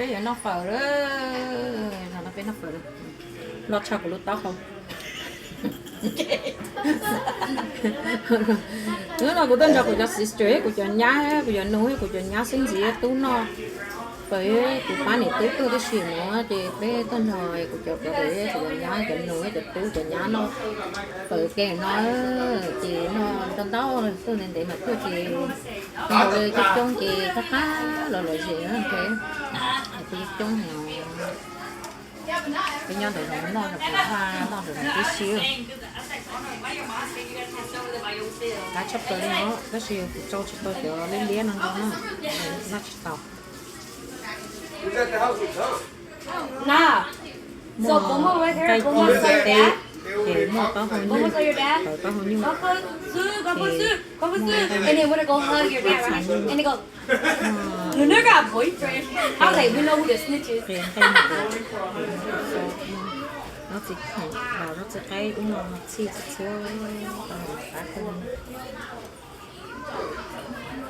bây giờ nó phở đó nó phải nó phở nó cho của lúc tao không nữa là của tên là của cho sister của cho nhá của cho nuôi của cho nhá sinh gì tú nó với của ba này tú cái gì nữa thì bé tên rồi của cho bé của nhá cho nuôi cho tú cho nhá nó với cái nó thì nó tên tao tôi nên để mà tôi thì rồi cho chung thì tất cả loại gì nữa thế thì chung nào cái nhau để nó là của hoa nó được một tí xíu đã chấp tới nó cái xíu của châu chấp tới kiểu lên đĩa nó chỉ tàu Nah. So Bomo right here. Bomo saw your dad. thì mua có hồi Bomo saw your dad. rồi có hồi như Go for soup. Go for soup. Go for soup. And then we're gonna go hug your dad, right? And they go. You never got a boyfriend. I was like, we know who the snitch is. tiền cây nó chỉ vào nó chỉ cây đúng không nó chỉ xíu cả không